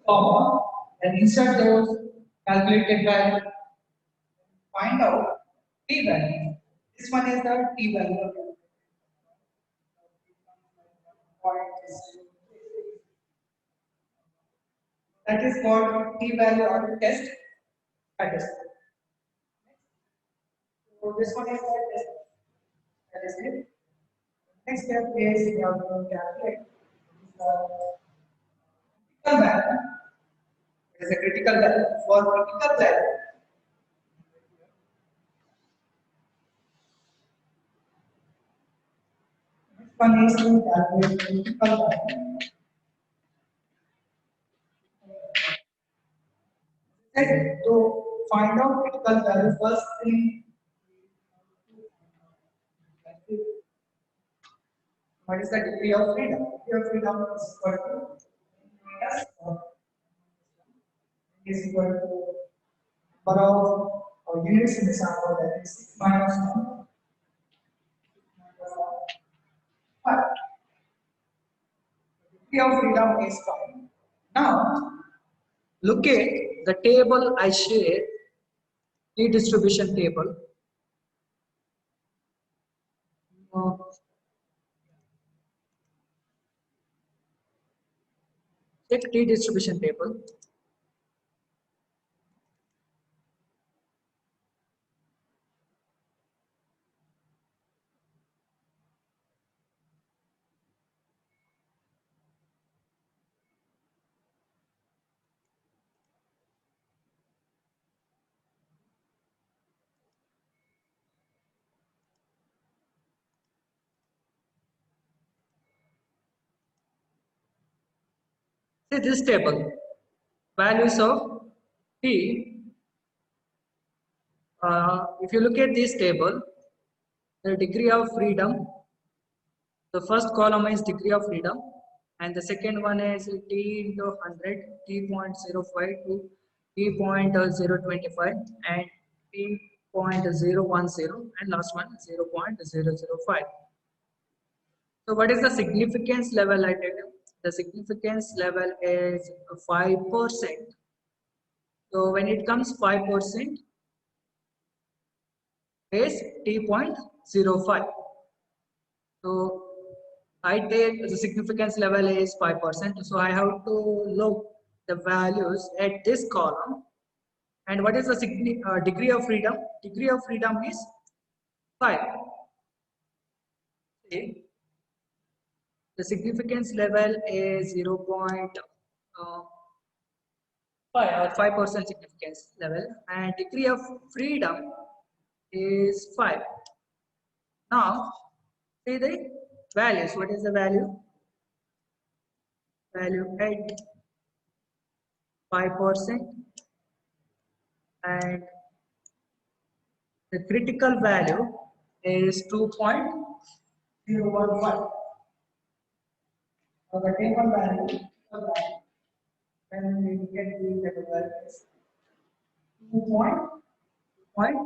comma, then insert those calculated value, find out t value. This one is the t value. That is called t value or test statistic. So this one is the test statistic. Next step is we have to calculate the critical value. It is a critical value. For critical value, next one is to calculate critical value. Then to find out critical value, first thing what is the degree of freedom? Degree of freedom is equal to minus is equal to number of units in the sample, that is 6 minus 1 minus 5. Degree of freedom is 5. Now look at the table I shared, t distribution table. Uh, Check t distribution table. See this table, values of t. If you look at this table, the degree of freedom, the first column is degree of freedom, and the second one is t into 100, t.05 to t.025, and t.010, and last one 0.005. So what is the significance level I tell you? The significance level is 5%. So when it comes 5% is t.05. So I take the significance level is 5%. So I have to look the values at this column. And what is the degree of freedom? Degree of freedom is 5. See, the significance level is 0.5 or 5% significance level, and degree of freedom is 5. Now, see the values. What is the value? Value at 5%, and the critical value is 2.015. So the table value, when we get the table value is 2.015.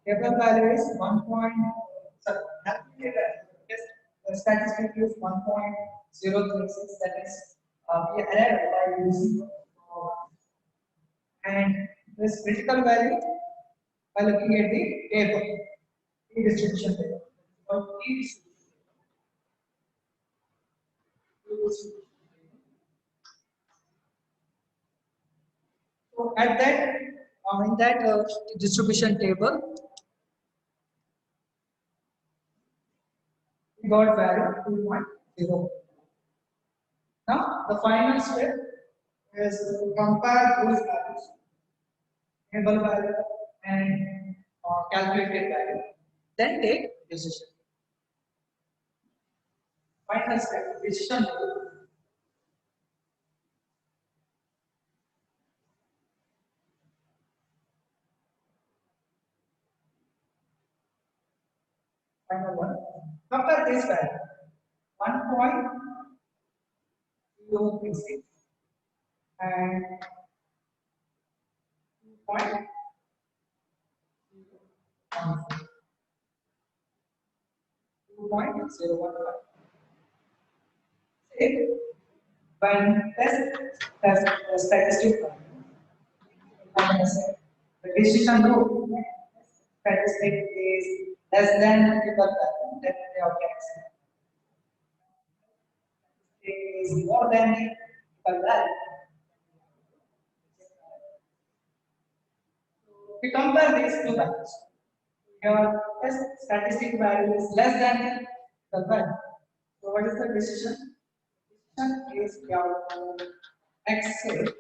Table value is 1. Sorry, yes, the statistic is 1.036. That is we arrived by using and this critical value by looking at the table, t distribution table. Or t distribution. So at that in that distribution table, we got value 2.0. Now the final step is to compare those values, table value and calculated value. Then take decision. Final step, decision. Final one. Compare this value. 1.036 and 2.0. When test statistic the decision rule statistic is less than equal to then the object is more than equal to. We compare these two values. Your test statistic value is less than the value. So what is the decision? Decision is your exit.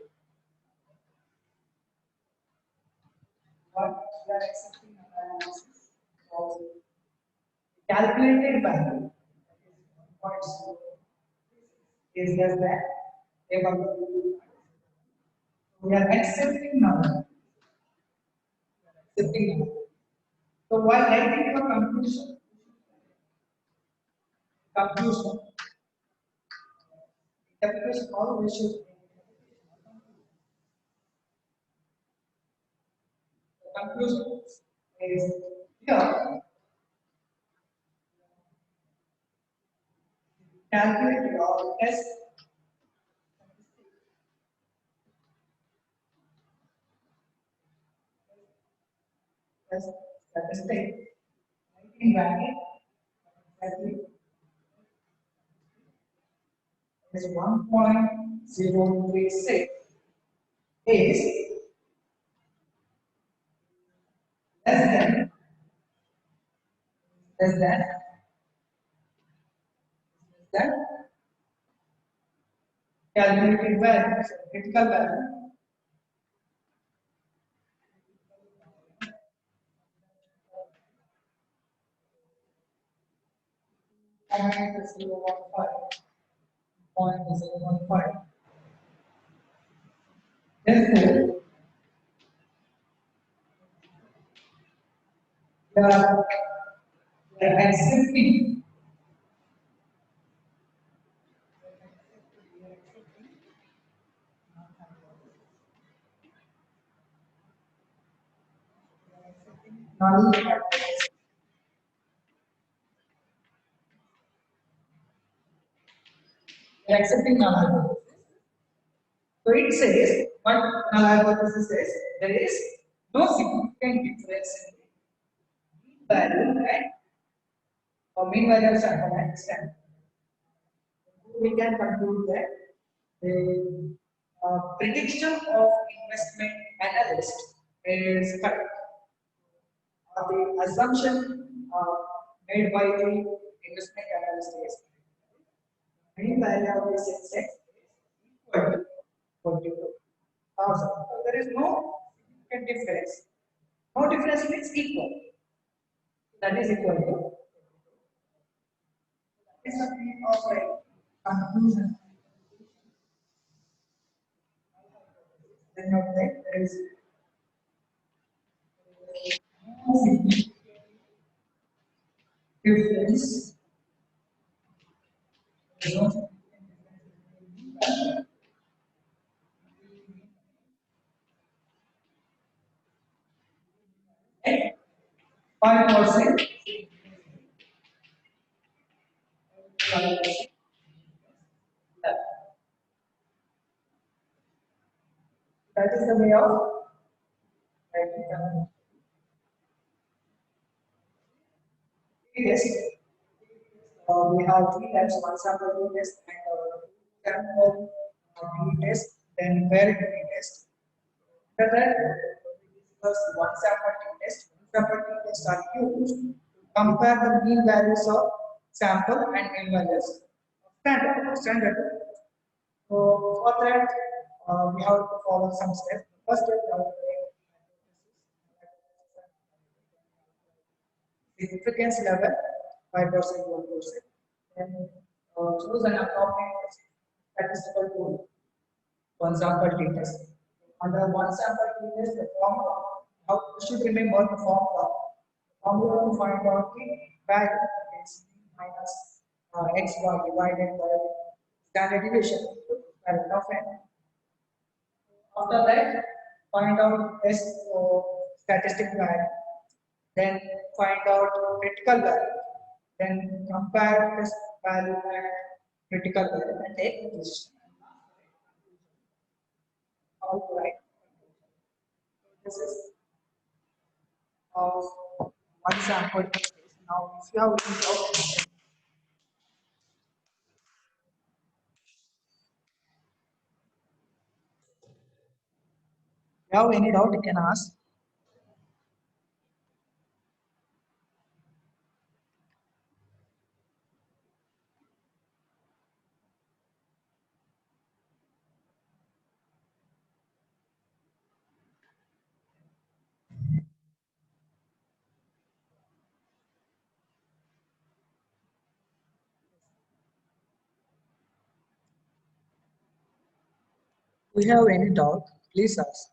What we are accepting analysis of calculated value is less than able. We are accepting number. Accepting number. So while writing your conclusion, interpretation always should. The conclusion is here. Calculate your test statistic in bracket exactly is 1.036 is less than calculated value, so critical value. Point 0.015. Therefore, the accepting null hypothesis. We are accepting null hypothesis. So it says, what null hypothesis says, there is no significant difference in the value and or mean value of sample and standard. We can conclude that the prediction of investment analyst is correct. The assumption made by the investment analyst is mean value of this index is equal to 42,000. So there is no significant difference. No difference means equal. That is equal to. That is the meaning of a conclusion. Then of that there is no significant difference. There is no significant difference. 5%. That is the way of writing down. Test. We have three types: one sample test and sample test, then variability test. After that, first one sample test. One sample tests are used to compare the mean values of sample and mean values of standard. So for that, we have to follow some steps. First step, we have to make significance level 5%, 1%. Then choose an appropriate statistical tool. One sample t-test. Under one sample t-test, the formula. How you should remember the formula. The formula to find out the value is minus x bar divided by standard deviation, parent of n. After that, find out S statistic value, then find out critical value, then compare this value and critical value and take decision. How to write? This is one sample case. Now, if you have any doubt, you can ask. If you have any doubt, please ask.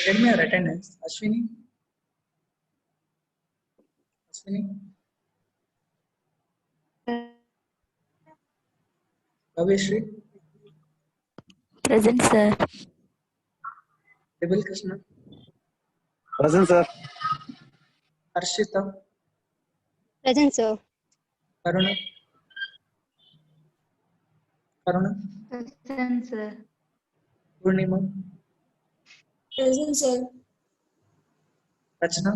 Get me your attendance, Ashwini. Ashwini, Kaveshri, Present, sir. Debil Krishna, Present, sir. Harshita, Present, sir. Karuna, Karuna, Present, sir. Purnima, Present, sir. Rachna,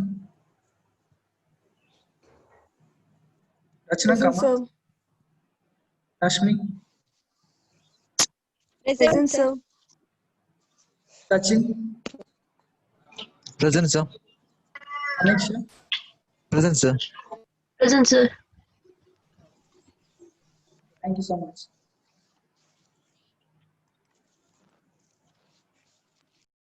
Rachna Present, Kama, sir. Rashmi, Present, sir. Sachin, Present, sir. Aniksha. Present, sir. Present, sir. Thank you so much.